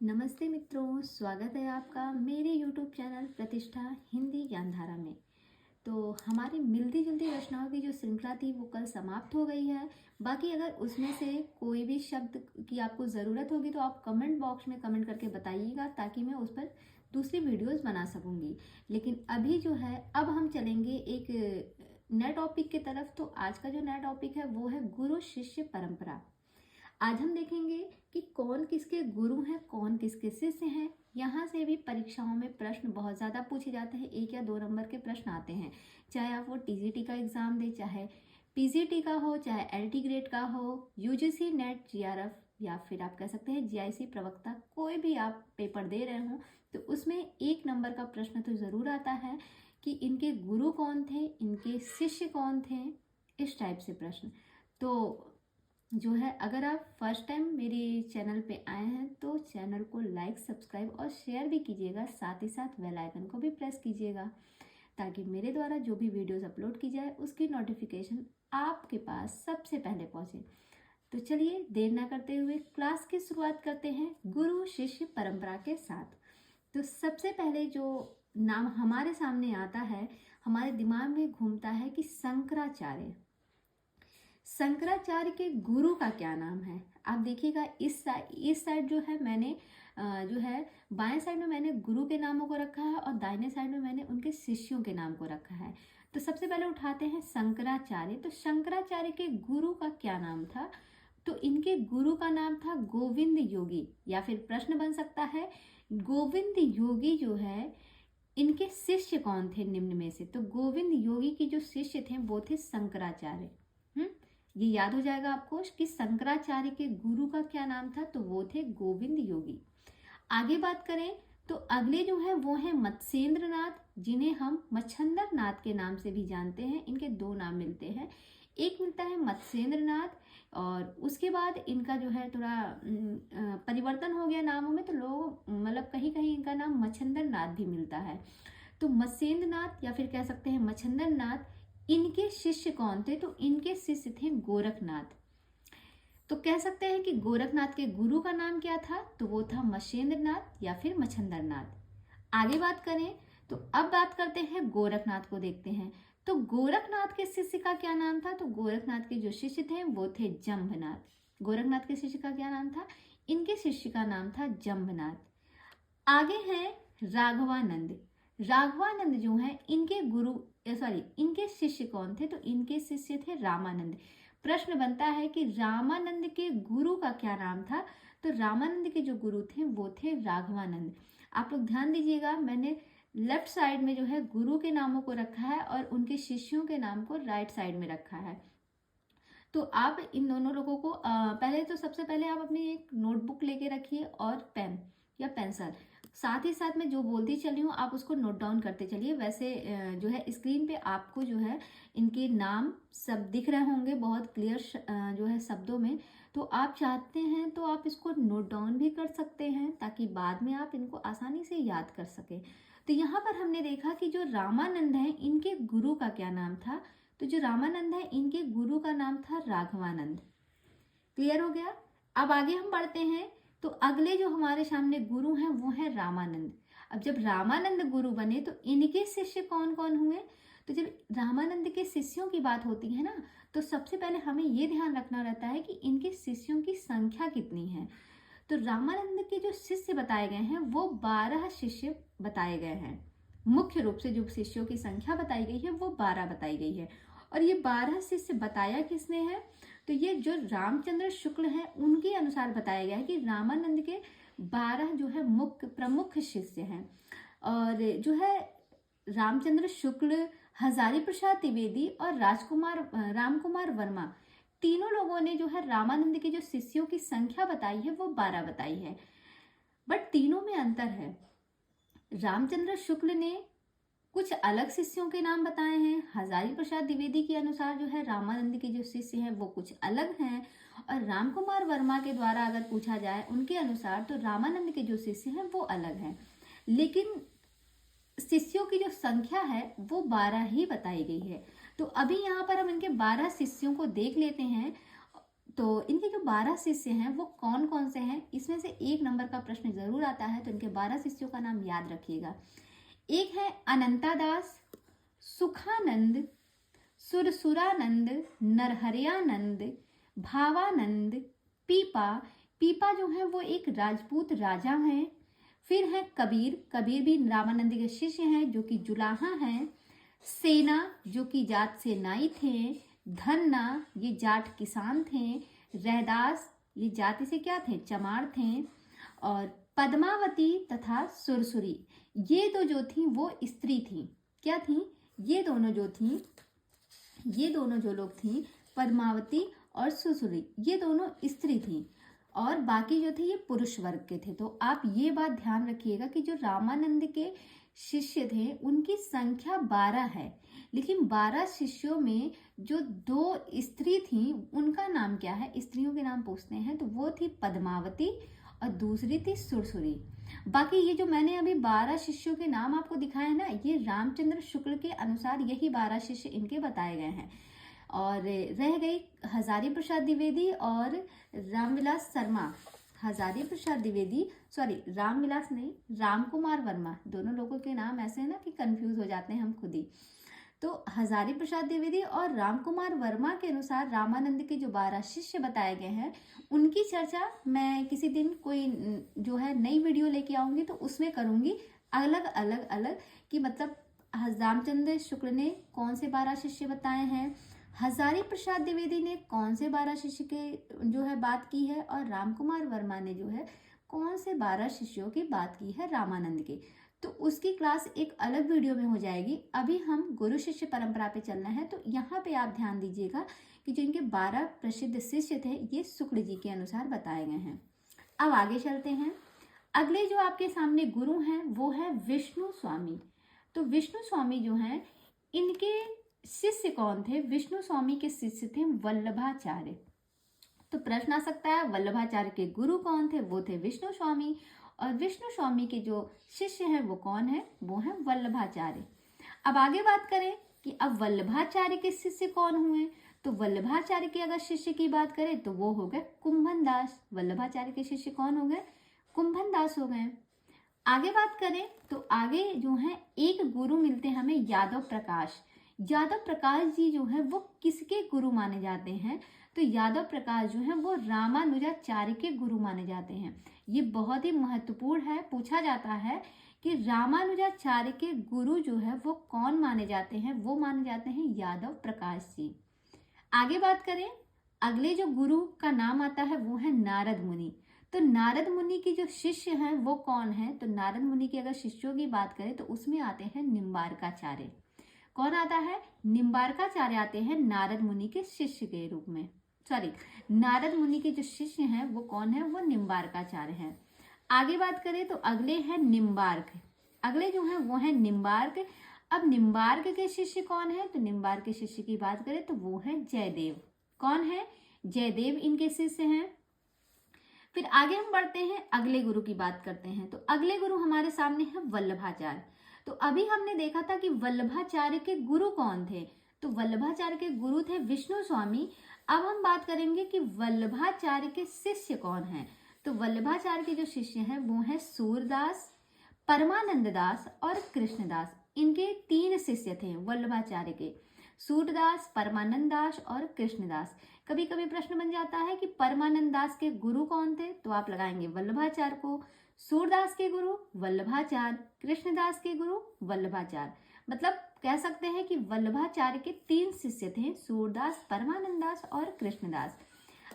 नमस्ते मित्रों, स्वागत है आपका मेरे YouTube चैनल प्रतिष्ठा हिंदी ज्ञानधारा में। तो हमारी मिलती जुलती रचनाओं की जो श्रृंखला थी वो कल समाप्त हो गई है। बाकी अगर उसमें से कोई भी शब्द की आपको ज़रूरत होगी तो आप कमेंट बॉक्स में कमेंट करके बताइएगा, ताकि मैं उस पर दूसरी वीडियोस बना सकूंगी। लेकिन अभी जो है, अब हम चलेंगे एक नए टॉपिक की तरफ। तो आज का जो नया टॉपिक है वो है गुरु शिष्य परंपरा। आज हम देखेंगे कि कौन किसके गुरु हैं, कौन किसके शिष्य हैं। यहाँ से भी परीक्षाओं में प्रश्न बहुत ज़्यादा पूछे जाते हैं, 1 या 2 नंबर के प्रश्न आते हैं। चाहे आप वो टीजीटी का एग्ज़ाम दें, चाहे पीजीटी का हो, चाहे एलटी ग्रेड का हो, यूजीसी नेट जीआरएफ, या फिर आप कह सकते हैं जीआईसी प्रवक्ता, कोई भी आप पेपर दे रहे हो तो उसमें 1 नंबर का प्रश्न तो ज़रूर आता है कि इनके गुरु कौन थे, इनके शिष्य कौन थे, इस टाइप से प्रश्न। तो जो है, अगर आप फर्स्ट टाइम मेरे चैनल पे आए हैं तो चैनल को लाइक, सब्सक्राइब और शेयर भी कीजिएगा। साथ ही साथ बेल आइकन को भी प्रेस कीजिएगा, ताकि मेरे द्वारा जो भी वीडियोस अपलोड की जाए उसकी नोटिफिकेशन आपके पास सबसे पहले पहुंचे। तो चलिए देर ना करते हुए क्लास की शुरुआत करते हैं गुरु शिष्य परंपरा के साथ। तो सबसे पहले जो नाम हमारे सामने आता है, हमारे दिमाग में घूमता है कि शंकराचार्य। शंकराचार्य के गुरु का क्या नाम है? आप देखिएगा, इस साइड जो है मैंने जो है बाएं साइड में मैंने गुरु के नामों को रखा है और दाहिने साइड में मैंने उनके शिष्यों के नाम को रखा है। तो सबसे पहले उठाते हैं शंकराचार्य। तो शंकराचार्य के गुरु का क्या नाम था? तो इनके गुरु का नाम था गोविंद योगी, या फिर प्रश्न बन सकता है गोविंद योगी जो है, इनके शिष्य कौन थे निम्न में से? तो गोविंद योगी के जो शिष्य थे वो थे शंकराचार्य। ये याद हो जाएगा आपको कि शंकराचार्य के गुरु का क्या नाम था, तो वो थे गोविंद योगी। आगे बात करें तो अगले जो है वो है मत्स्येंद्र नाथ, जिन्हें हम मच्छंदर नाथ के नाम से भी जानते हैं। इनके 2 नाम मिलते हैं, एक मिलता है मत्स्येंद्र नाथ, और उसके बाद इनका जो है थोड़ा परिवर्तन हो गया नामों में, तो लोग मतलब कहीं कहीं इनका नाम मच्छंदर नाथ भी मिलता है। तो मत्स्येंद्र नाथ या फिर कह सकते हैं मच्छंदर नाथ, इनके शिष्य कौन थे? तो इनके शिष्य थे गोरखनाथ। तो कह सकते हैं कि गोरखनाथ के गुरु का नाम क्या था? तो वो था मत्स्येंद्र नाथ या फिर मच्छंदर नाथ। आगे बात करें तो अब बात करते हैं गोरखनाथ को, देखते हैं। तो गोरखनाथ के शिष्य का क्या नाम था? तो गोरखनाथ के जो शिष्य थे वो थे जम्भनाथ। गोरखनाथ के शिष्य का क्या नाम था? इनके शिष्य का नाम था जम्भनाथ। आगे हैं राघवानंद। राघवानंद जो है इनके गुरु, सॉरी, इनके शिष्य कौन थे? तो इनके शिष्य थे रामानंद। प्रश्न बनता है कि रामानंद के गुरु का क्या नाम था? तो रामानंद के जो गुरु थे वो थे राघवानंद। आप लोग ध्यान दीजिएगा, मैंने लेफ्ट साइड में जो है गुरु के नामों को रखा है और उनके शिष्यों के नाम को राइट साइड में रखा है। तो आप इन दोनों लोगों को पहले तो सबसे पहले आप अपनी एक नोटबुक लेके रखिए और पेन या पेंसिल। साथ ही साथ मैं जो बोलती चली हूँ आप उसको नोट डाउन करते चलिए। वैसे जो है स्क्रीन पे आपको जो है इनके नाम सब दिख रहे होंगे बहुत क्लियर जो है शब्दों में। तो आप चाहते हैं तो आप इसको नोट डाउन भी कर सकते हैं, ताकि बाद में आप इनको आसानी से याद कर सकें। तो यहाँ पर हमने देखा कि जो रामानंद है इनके गुरु का क्या नाम था? तो जो रामानंद है इनके गुरु का नाम था राघवानंद। क्लियर हो गया? अब आगे हम बढ़ते हैं। तो अगले जो हमारे सामने गुरु हैं वो है रामानंद। अब जब रामानंद गुरु बने तो इनके शिष्य कौन कौन हुए? तो जब रामानंद के शिष्यों की बात होती है ना, तो सबसे पहले हमें ये ध्यान रखना रहता है कि इनके शिष्यों की संख्या कितनी है। तो रामानंद के जो शिष्य बताए गए हैं वो 12 शिष्य बताए गए हैं। मुख्य रूप से जो शिष्यों की संख्या बताई गई है वो 12 बताई गई है। और ये 12 शिष्य बताया किसने है? तो ये जो रामचंद्र शुक्ल हैं उनके अनुसार बताया गया है कि रामानंद के 12 जो है मुख्य प्रमुख शिष्य हैं। और जो है रामचंद्र शुक्ल, हजारी प्रसाद द्विवेदी और रामकुमार वर्मा, तीनों लोगों ने जो है रामानंद के जो शिष्यों की संख्या बताई है वो 12 बताई है। बट तीनों में अंतर है। रामचंद्र शुक्ल ने कुछ अलग शिष्यों के नाम बताए हैं। हजारी प्रसाद द्विवेदी के अनुसार जो है रामानंद के जो शिष्य हैं वो कुछ अलग हैं। और रामकुमार वर्मा के द्वारा अगर पूछा जाए उनके अनुसार तो रामानंद के जो शिष्य हैं वो अलग हैं। लेकिन शिष्यों की जो संख्या है वो 12 ही बताई गई है। तो अभी यहाँ पर हम इनके 12 शिष्यों को देख लेते हैं। तो इनके जो 12 शिष्य हैं वो कौन कौन से हैं, इसमें से 1 नंबर का प्रश्न जरूर आता है, तो इनके 12 शिष्यों का नाम याद रखिएगा। एक है अनंतादास, सुखानंद, सुरसुरानंद, नरहरियानंद, भावानंद, पीपा। पीपा जो है वो एक राजपूत राजा हैं। फिर है कबीर, कबीर भी रामानंद के शिष्य हैं जो कि जुलाहा हैं। सेना जो कि जाट से नाई थे। धन्ना ये जाट किसान थे। रहदास ये जाति से क्या थे, चमार थे। और पद्मावती तथा सुरसुरी ये दो जो थी वो स्त्री थी। क्या थी, ये दोनों जो लोग थी, पद्मावती और सुरसुरी, ये दोनों स्त्री थी और बाकी जो थे ये पुरुष वर्ग के थे। तो आप ये बात ध्यान रखिएगा कि जो रामानंद के शिष्य थे उनकी संख्या 12 है, लेकिन 12 शिष्यों में जो 2 स्त्री थी उनका नाम क्या है, स्त्रियों के नाम पूछते हैं, तो वो थी पद्मावती और दूसरी थी सुरसुरी। बाकी ये जो मैंने अभी 12 शिष्यों के नाम आपको दिखाए हैं ना, ये रामचंद्र शुक्ल के अनुसार यही 12 शिष्य इनके बताए गए हैं। और रह गई हजारी प्रसाद द्विवेदी और रामविलास शर्मा। हजारी प्रसाद द्विवेदी, सॉरी रामविलास नहीं, राम कुमार वर्मा। दोनों लोगों के नाम ऐसे हैं ना कि कंफ्यूज हो जाते हैं हम खुद ही। तो हजारी प्रसाद द्विवेदी और राम कुमार वर्मा के अनुसार रामानंद के जो 12 शिष्य बताए गए हैं उनकी चर्चा मैं किसी दिन कोई जो है नई वीडियो लेके आऊंगी तो उसमें करूंगी, अलग कि मतलब रामचंद्र शुक्ल ने कौन से 12 शिष्य बताए हैं, हजारी प्रसाद द्विवेदी ने कौन से 12 शिष्य के जो है बात की है, और राम कुमार वर्मा ने जो है कौन से 12 शिष्यों की बात की है रामानंद के। तो उसकी क्लास एक अलग वीडियो में हो जाएगी। अभी हम गुरु शिष्य परंपरा पे चलना है, तो यहाँ पे आप ध्यान दीजिएगा कि जो इनके 12 प्रसिद्ध शिष्य थे ये शुक्ल जी के अनुसार बताए गए हैं। अब आगे चलते हैं। अगले जो आपके सामने गुरु हैं वो है विष्णु स्वामी। तो विष्णु स्वामी जो हैं इनके शिष्य कौन थे, विष्णु स्वामी के शिष्य थे वल्लभाचार्य। तो प्रश्न आ सकता है वल्लभाचार्य के गुरु कौन थे, वो थे विष्णु स्वामी, और विष्णु स्वामी के जो शिष्य हैं वो कौन है, वो है वल्लभाचार्य। अब आगे बात करें कि अब वल्लभाचार्य के शिष्य कौन हुए, तो वल्लभाचार्य के अगर शिष्य की बात करें तो वो हो गए कुंभन दास। वल्लभाचार्य के शिष्य कौन हो गए, कुंभन दास हो गए। आगे बात करें तो आगे जो है एक गुरु मिलते हैं हमें यादव प्रकाश। यादव प्रकाश जी जो है वो किसके गुरु माने जाते हैं, तो यादव प्रकाश जो है वो रामानुजाचार्य के गुरु माने जाते हैं। ये बहुत ही महत्वपूर्ण है, पूछा जाता है कि रामानुजाचार्य के गुरु जो है वो कौन माने जाते हैं, वो माने जाते हैं यादव प्रकाश जी। आगे बात करें, अगले जो गुरु का नाम आता है वो है नारद मुनि। तो नारद मुनि की जो शिष्य हैं वो कौन है, तो नारद मुनि की अगर शिष्यों की बात करें तो उसमें आते हैं निम्बारकाचार्य। कौन आता है, निम्बारकाचार्य आते हैं नारद मुनि के शिष्य के रूप में। सॉरी, नारद मुनि के जो शिष्य हैं वो कौन है, वो निम्बारकाचार्य हैं। आगे बात करें तो अगले हैं निम्बार्क। अगले जो हैं वो है निम्बार्क। अब निम्बार्क के शिष्य कौन है, तो निम्बार्क के शिष्य की बात करें तो वो है जयदेव। कौन है, जयदेव इनके शिष्य हैं। फिर आगे हम बढ़ते हैं, अगले गुरु की बात करते हैं। तो अगले गुरु हमारे सामने है वल्लभाचार्य। तो अभी हमने देखा था कि वल्लभाचार्य के गुरु कौन थे, तो वल्लभाचार्य के गुरु थे विष्णु स्वामी। अब हम बात करेंगे कि वल्लभाचार्य के शिष्य कौन हैं। तो वल्लभाचार्य के जो शिष्य हैं वो हैं सूरदास, परमानंद दास और कृष्णदास। इनके 3 शिष्य थे वल्लभाचार्य के, सूरदास, परमानंद दास और कृष्णदास। कभी कभी प्रश्न बन जाता है कि परमानंद दास के गुरु कौन थे, तो आप लगाएंगे वल्लभाचार्य को। सूरदास के गुरु वल्लभाचार्य, कृष्णदास के गुरु वल्लभाचार्य। मतलब कह सकते हैं कि वल्लभाचार्य के 3 शिष्य थे, सूरदास, परमानंद दास और कृष्णदास।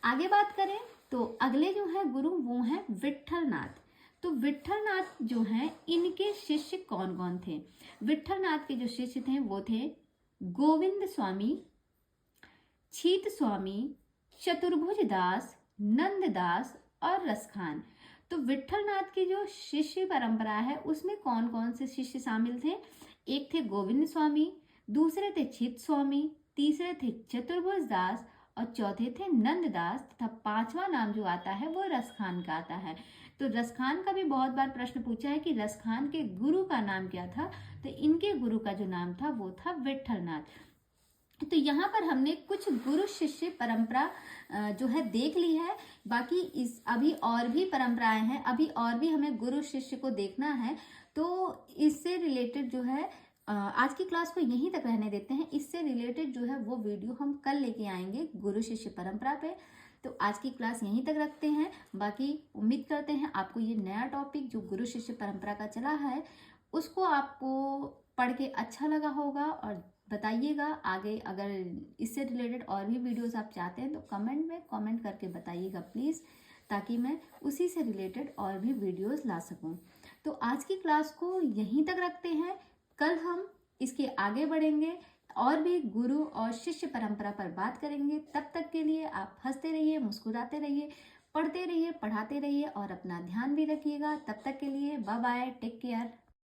आगे बात करें तो अगले जो है गुरु वो हैं विट्ठलनाथ। तो विट्ठलनाथ जो हैं इनके शिष्य कौन कौन थे, विट्ठलनाथ के जो शिष्य थे वो थे गोविंद स्वामी, छीत स्वामी, चतुर्भुज दास, नंद दास और रसखान। तो विट्ठलनाथ की जो शिष्य परंपरा है उसमें कौन कौन से शिष्य शामिल थे, एक थे गोविंद स्वामी, दूसरे थे छीत स्वामी, तीसरे थे चतुर्भुज दास और चौथे थे नंद दास, तथा 5वां नाम जो आता है वो रसखान का आता है। तो रसखान का भी बहुत बार प्रश्न पूछा है कि रसखान के गुरु का नाम क्या था, तो इनके गुरु का जो नाम था वो था विट्ठलनाथ। तो यहाँ पर हमने कुछ गुरु शिष्य परंपरा जो है देख ली है। बाकी इस अभी और भी परंपराएं हैं, अभी और भी हमें गुरु शिष्य को देखना है। तो इससे रिलेटेड जो है आज की क्लास को यहीं तक रहने देते हैं। इससे रिलेटेड जो है वो वीडियो हम कल लेके आएंगे गुरु शिष्य परंपरा पे। तो आज की क्लास यहीं तक रखते हैं। बाकी उम्मीद करते हैं आपको ये नया टॉपिक जो गुरु शिष्य परंपरा का चला है उसको आपको पढ़ के अच्छा लगा होगा। और बताइएगा आगे अगर इससे रिलेटेड और भी वीडियोस आप चाहते हैं तो कमेंट में कमेंट करके बताइएगा प्लीज़, ताकि मैं उसी से रिलेटेड और भी वीडियोस ला सकूं। तो आज की क्लास को यहीं तक रखते हैं। कल हम इसके आगे बढ़ेंगे और भी गुरु और शिष्य परंपरा पर बात करेंगे। तब तक के लिए आप हंसते रहिए, मुस्कुराते रहिए, पढ़ते रहिए, पढ़ाते रहिए और अपना ध्यान भी रखिएगा। तब तक के लिए बाय बाय, टेक केयर।